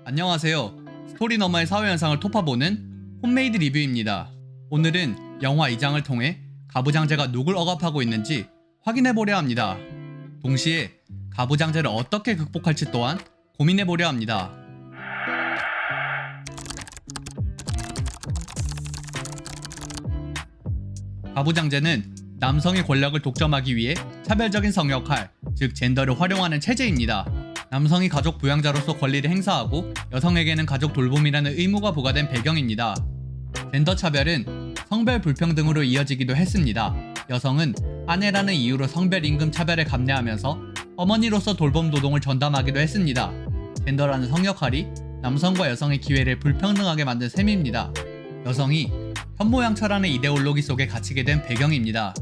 안녕하세요. 스토리너머의 사회현상을 토파보는 홈메이드 리뷰입니다. 오늘은 영화 2장을 통해 가부장제가 누굴 억압하고 있는지 확인해보려 합니다. 동시에 가부장제를 어떻게 극복할지 또한 고민해보려 합니다. 가부장제는 남성의 권력을 독점하기 위해 차별적인 성역할, 즉 젠더를 활용하는 체제입니다. 남성이 가족 부양자로서 권리를 행사하고 여성에게는 가족 돌봄이라는 의무가 부과된 배경입니다. 젠더 차별은 성별 불평등으로 이어지기도 했습니다. 여성은 아내라는 이유로 성별 임금 차별에 감내하면서 어머니로서 돌봄 노동을 전담하기도 했습니다. 젠더라는 성역할이 남성과 여성의 기회를 불평등하게 만든 셈입니다. 여성이 현모양처라는 이데올로기 속에 갇히게 된 배경입니다.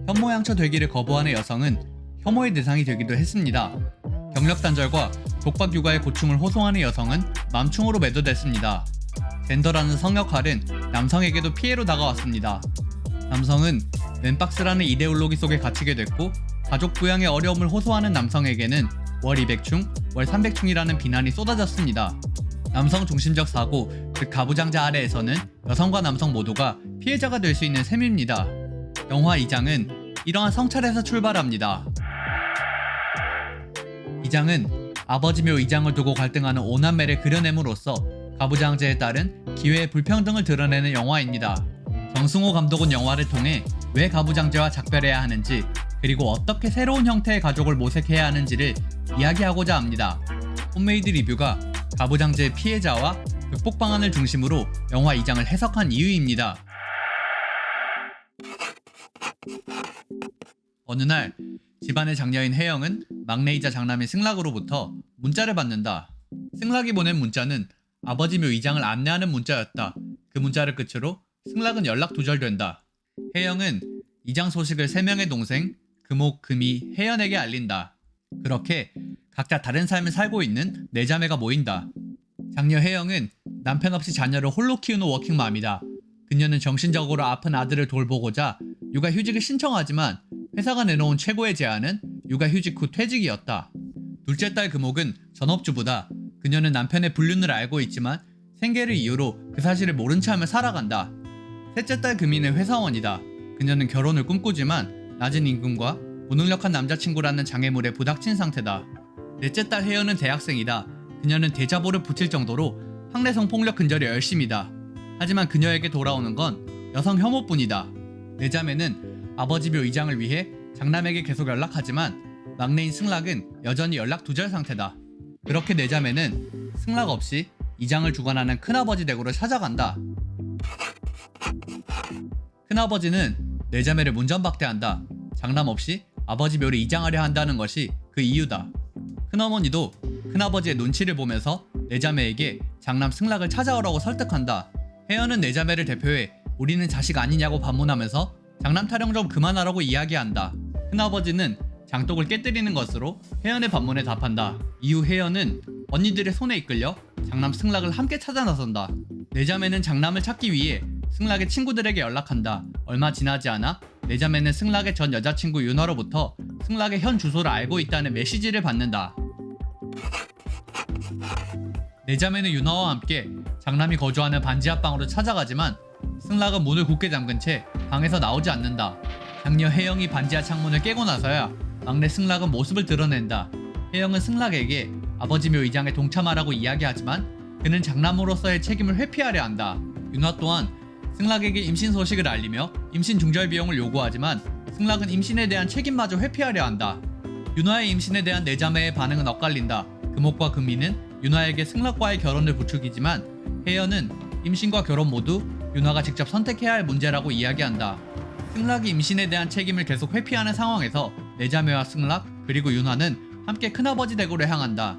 현모양처 되기를 거부하는 여성은 혐오의 대상이 되기도 했습니다. 경력 단절과 독박 육아의 고충을 호소하는 여성은 맘충으로 매도됐습니다. 젠더라는 성역할은 남성에게도 피해로 다가왔습니다. 남성은 맨박스라는 이데올로기 속에 갇히게 됐고, 가족 부양의 어려움을 호소하는 남성에게는 월 200충, 월 300충이라는 비난이 쏟아졌습니다. 남성 중심적 사고, 즉 가부장제 아래에서는 여성과 남성 모두가 피해자가 될 수 있는 셈입니다. 영화 2장은 이러한 성찰에서 출발합니다. 2장은 아버지묘 2장을 두고 갈등하는 오남매를 그려냄으로써 가부장제에 따른 기회의 불평등을 드러내는 영화입니다. 정승호 감독은 영화를 통해 왜 가부장제와 작별해야 하는지, 그리고 어떻게 새로운 형태의 가족을 모색해야 하는지를 이야기하고자 합니다. 홈메이드 리뷰가 가부장제의 피해자와 극복 방안을 중심으로 영화 2장을 해석한 이유입니다. 어느 날 집안의 장녀인 혜영은 막내이자 장남인 승락으로부터 문자를 받는다. 승락이 보낸 문자는 아버지묘 2장을 안내하는 문자였다. 그 문자를 끝으로 승락은 연락 두절된다. 혜영은 2장 소식을 3명의 동생 금옥, 금이, 혜연에게 알린다. 그렇게 각자 다른 삶을 살고 있는 4자매가 모인다. 장녀 혜영은 남편 없이 자녀를 홀로 키우는 워킹맘이다. 그녀는 정신적으로 아픈 아들을 돌보고자 육아휴직을 신청하지만 회사가 내놓은 최고의 제안은 육아휴직 후 퇴직이었다. 둘째 딸 금옥은 전업주부다. 그녀는 남편의 불륜을 알고 있지만 생계를 이유로 그 사실을 모른 채 하며 살아간다. 셋째 딸 금이는 회사원이다. 그녀는 결혼을 꿈꾸지만 낮은 임금과 무능력한 남자친구라는 장애물에 부닥친 상태다. 넷째 딸 혜연은 대학생이다. 그녀는 대자보를 붙일 정도로 학내 성폭력 근절에 열심이다. 하지만 그녀에게 돌아오는 건 여성 혐오뿐이다. 네 자매는 아버지묘 2장을 위해 장남에게 계속 연락하지만 막내인 승락은 여전히 연락 두절 상태다. 그렇게 네 자매는 승락 없이 2장을 주관하는 큰아버지 댁으로 찾아간다. 큰아버지는 네 자매를 문전박대한다. 장남 없이 아버지 묘를 이장하려 한다는 것이 그 이유다. 큰어머니도 큰아버지의 눈치를 보면서 네 자매에게 장남 승락을 찾아오라고 설득한다. 혜연은 네 자매를 대표해 우리는 자식 아니냐고 반문하면서 장남 타령 좀 그만하라고 이야기한다. 큰아버지는 장독을 깨뜨리는 것으로 혜연의 반문에 답한다. 이후 혜연은 언니들의 손에 이끌려 장남 승락을 함께 찾아 나선다. 네 자매는 장남을 찾기 위해 승락의 친구들에게 연락한다. 얼마 지나지 않아 네 자매는 승락의 전 여자친구 윤화로부터 승락의 현 주소를 알고 있다는 메시지를 받는다. 네 자매는 윤화와 함께 장남이 거주하는 반지 앞방으로 찾아가지만 승락은 문을 굳게 잠근 채 방에서 나오지 않는다. 장녀 혜영이 반지하 창문을 깨고 나서야 막내 승락은 모습을 드러낸다. 혜영은 승락에게 아버지묘 2장에 동참하라고 이야기하지만 그는 장남으로서의 책임을 회피하려 한다. 윤화 또한 승락에게 임신 소식을 알리며 임신 중절 비용을 요구하지만 승락은 임신에 대한 책임마저 회피하려 한다. 윤화의 임신에 대한 네 자매의 반응은 엇갈린다. 금옥과 금이는 윤화에게 승락과의 결혼을 부추기지만 혜연은 임신과 결혼 모두 윤화가 직접 선택해야 할 문제라고 이야기한다. 승락이 임신에 대한 책임을 계속 회피하는 상황에서 네 자매와 승락 그리고 윤화는 함께 큰아버지 댁으로 향한다.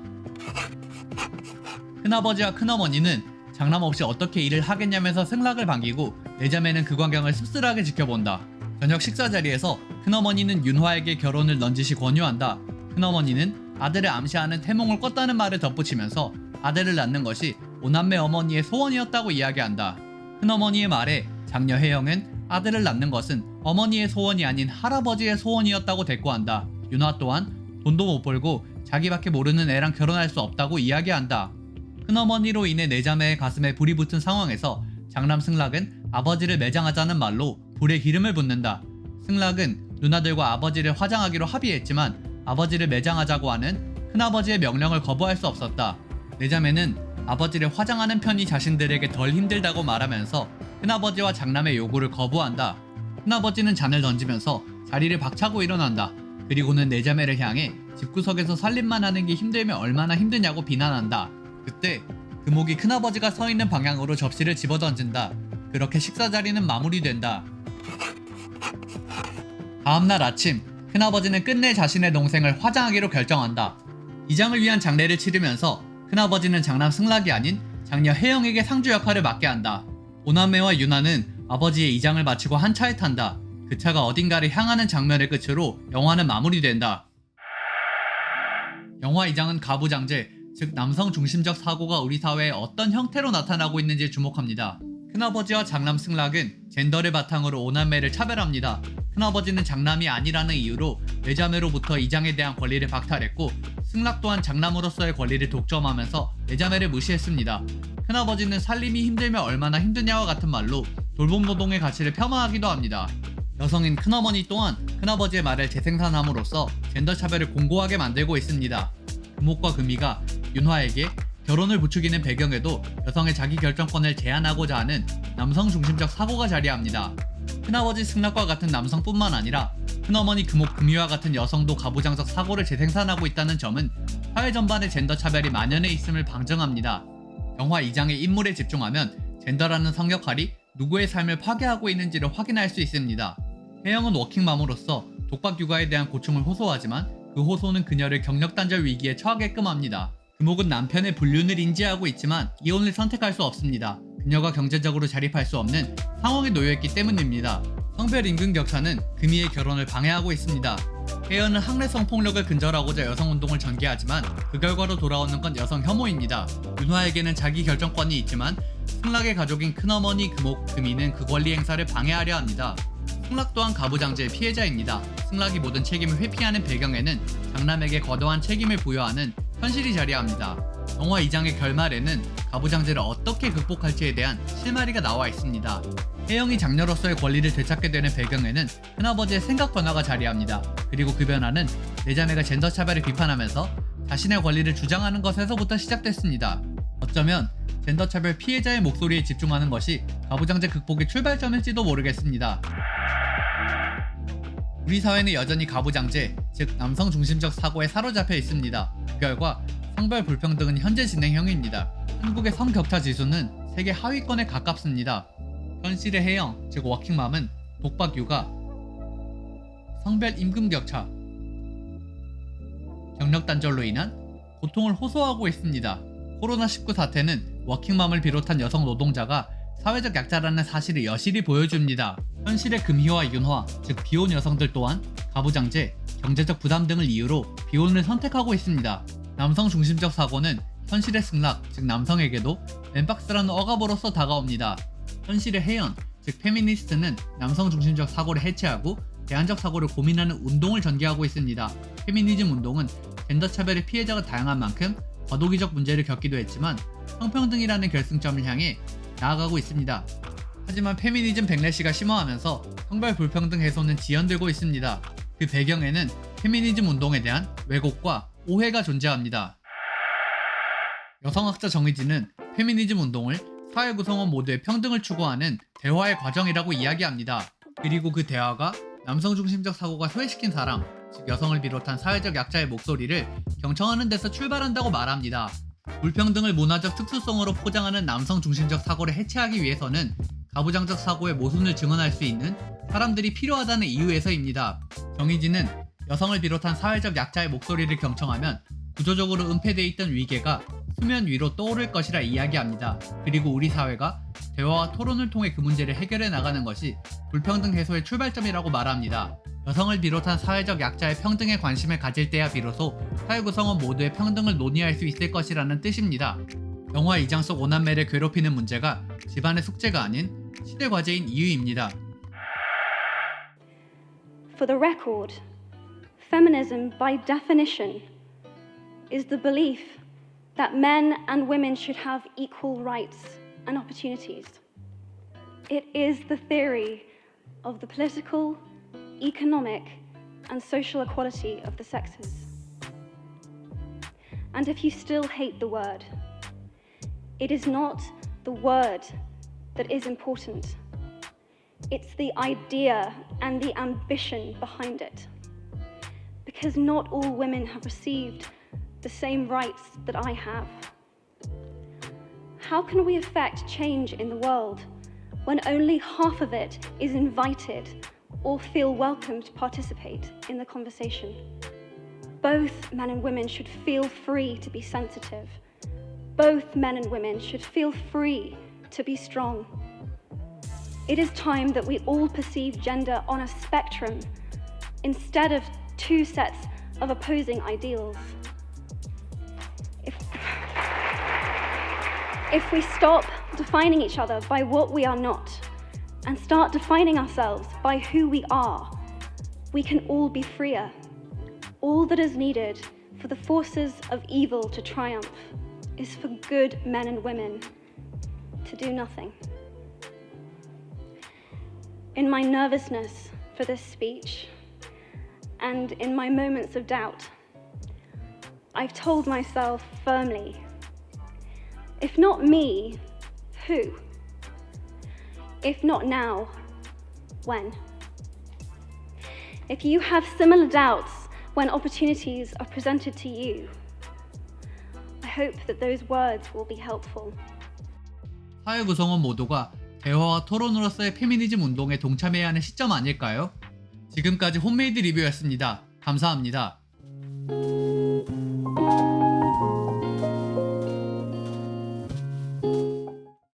큰아버지와 큰어머니는 장남 없이 어떻게 일을 하겠냐면서 승락을 반기고 네 자매는 그 광경을 씁쓸하게 지켜본다. 저녁 식사 자리에서 큰어머니는 윤화에게 결혼을 넌지시 권유한다. 큰어머니는 아들을 암시하는 태몽을 꿨다는 말을 덧붙이면서 아들을 낳는 것이 오남매 어머니의 소원이었다고 이야기한다. 큰어머니의 말에 장녀 혜영은 아들을 낳는 것은 어머니의 소원이 아닌 할아버지의 소원이었다고 대꾸한다. 윤화 또한 돈도 못 벌고 자기밖에 모르는 애랑 결혼할 수 없다고 이야기한다. 큰어머니로 인해 네 자매의 가슴에 불이 붙은 상황에서 장남 승락은 아버지를 매장하자는 말로 불에 기름을 붓는다. 승락은 누나들과 아버지를 화장하기로 합의했지만 아버지를 매장하자고 하는 큰아버지의 명령을 거부할 수 없었다. 네 자매는 아버지를 화장하는 편이 자신들에게 덜 힘들다고 말하면서 큰아버지와 장남의 요구를 거부한다. 큰아버지는 잔을 던지면서 자리를 박차고 일어난다. 그리고는 네 자매를 향해 집구석에서 살림만 하는 게 힘들면 얼마나 힘드냐고 비난한다. 그때 금옥이 큰아버지가 서 있는 방향으로 접시를 집어던진다. 그렇게 식사 자리는 마무리된다. 다음날 아침, 큰아버지는 끝내 자신의 동생을 화장하기로 결정한다. 이장을 위한 장례를 치르면서 큰아버지는 장남 승락이 아닌 장녀 혜영에게 상주 역할을 맡게 한다. 오남매와 윤아는 아버지의 이장을 마치고 한 차에 탄다. 그 차가 어딘가를 향하는 장면을 끝으로 영화는 마무리된다. 영화 이장은 가부장제, 즉 남성 중심적 사고가 우리 사회에 어떤 형태로 나타나고 있는지 주목합니다. 큰아버지와 장남 승락은 젠더를 바탕으로 오남매를 차별합니다. 큰아버지는 장남이 아니라는 이유로 내자매로부터 이장에 대한 권리를 박탈했고 승락 또한 장남으로서의 권리를 독점하면서 내자매를 무시했습니다. 큰아버지는 살림이 힘들면 얼마나 힘드냐와 같은 말로 돌봄노동의 가치를 폄하하기도 합니다. 여성인 큰어머니 또한 큰아버지의 말을 재생산함으로써 젠더 차별을 공고하게 만들고 있습니다. 금옥과 금이가 윤화에게 결혼을 부추기는 배경에도 여성의 자기결정권을 제한하고자 하는 남성 중심적 사고가 자리합니다. 큰아버지 승락과 같은 남성뿐만 아니라 큰어머니 금옥 금이와 같은 여성도 가부장적 사고를 재생산하고 있다는 점은 사회 전반의 젠더 차별이 만연해 있음을 방증합니다. 영화 2장의 인물에 집중하면 젠더라는 성역할이 누구의 삶을 파괴하고 있는지를 확인할 수 있습니다. 혜영은 워킹맘으로서 독박 육아에 대한 고충을 호소하지만 그 호소는 그녀를 경력단절 위기에 처하게끔 합니다. 금옥은 남편의 불륜을 인지하고 있지만 이혼을 선택할 수 없습니다. 그녀가 경제적으로 자립할 수 없는 상황에 놓여있기 때문입니다. 성별 임금 격차는 금이의 결혼을 방해하고 있습니다. 혜연은 학내성 폭력을 근절하고자 여성운동을 전개하지만 그 결과로 돌아오는 건 여성 혐오입니다. 윤화에게는 자기 결정권이 있지만 승락의 가족인 큰어머니 금옥, 금이는 그 권리 행사를 방해하려 합니다. 승락 또한 가부장제의 피해자입니다. 승락이 모든 책임을 회피하는 배경에는 장남에게 거대한 책임을 부여하는 현실이 자리합니다. 영화 2장의 결말에는 가부장제를 어떻게 극복할지에 대한 실마리가 나와 있습니다. 혜영이 장녀로서의 권리를 되찾게 되는 배경에는 큰아버지의 생각 변화가 자리합니다. 그리고 그 변화는 내자매가 젠더 차별을 비판하면서 자신의 권리를 주장하는 것에서부터 시작됐습니다. 어쩌면 젠더 차별 피해자의 목소리에 집중하는 것이 가부장제 극복의 출발점일지도 모르겠습니다. 우리 사회는 여전히 가부장제, 즉 남성 중심적 사고에 사로잡혀 있습니다. 그 결과 성별 불평등은 현재 진행형입니다. 한국의 성격차 지수는 세계 하위권에 가깝습니다. 현실의 혜영, 즉 워킹맘은 독박 육아, 성별 임금 격차, 경력 단절로 인한 고통을 호소하고 있습니다. 코로나19 사태는 워킹맘을 비롯한 여성 노동자가 사회적 약자라는 사실을 여실히 보여줍니다. 현실의 금희와 윤화, 즉 비혼 여성들 또한 가부장제, 경제적 부담 등을 이유로 비혼을 선택하고 있습니다. 남성 중심적 사고는 현실의 승락, 즉 남성에게도 맨박스라는 억압으로서 다가옵니다. 현실의 혜연, 즉 페미니스트는 남성 중심적 사고를 해체하고 대안적 사고를 고민하는 운동을 전개하고 있습니다. 페미니즘 운동은 젠더 차별의 피해자가 다양한 만큼 과도기적 문제를 겪기도 했지만 성평등이라는 결승점을 향해 나아가고 있습니다. 하지만 페미니즘 백래시가 심화하면서 성별 불평등 해소는 지연되고 있습니다. 그 배경에는 페미니즘 운동에 대한 왜곡과 오해가 존재합니다. 여성학자 정의진은 페미니즘 운동을 사회 구성원 모두의 평등을 추구하는 대화의 과정이라고 이야기합니다. 그리고 그 대화가 남성 중심적 사고가 소외시킨 사람, 즉 여성을 비롯한 사회적 약자의 목소리를 경청하는 데서 출발한다고 말합니다. 불평등을 문화적 특수성으로 포장하는 남성 중심적 사고를 해체하기 위해서는 가부장적 사고의 모순을 증언할 수 있는 사람들이 필요하다는 이유에서입니다. 정의진은 여성을 비롯한 사회적 약자의 목소리를 경청하면 구조적으로 은폐되어 있던 위계가 수면 위로 떠오를 것이라 이야기합니다. 그리고 우리 사회가 대화와 토론을 통해 그 문제를 해결해 나가는 것이 불평등 해소의 출발점이라고 말합니다. 여성을 비롯한 사회적 약자의 평등에 관심을 가질 때야 비로소 사회 구성원 모두의 평등을 논의할 수 있을 것이라는 뜻입니다. 영화 2장 속 오남매를 괴롭히는 문제가 집안의 숙제가 아닌 시대 과제인 이유입니다. For the record, feminism, by definition, is the belief that men and women should have equal rights and opportunities. It is the theory of the political, economic, and social equality of the sexes. And if you still hate the word, it is not the word that is important. It's the idea and the ambition behind it. Because not all women have received the same rights that I have. How can we affect change in the world when only half of it is invited or feel welcome to participate in the conversation? Both men and women should feel free to be sensitive. Both men and women should feel free to be strong. It is time that we all perceive gender on a spectrum instead of two sets of opposing ideals. If we stop defining each other by what we are not and start defining ourselves by who we are, we can all be freer. All that is needed for the forces of evil to triumph is for good men and women to do nothing. In my nervousness for this speech and in my moments of doubt, I've told myself firmly, if not me, who? If not now, when? If you have similar doubts when opportunities are presented to you, I hope that those words will be helpful. 사회 구성원 모두가 대화와 토론으로서의 페미니즘 운동에 동참해야 하는 시점 아닐까요? 지금까지 홈메이드 리뷰였습니다. 감사합니다.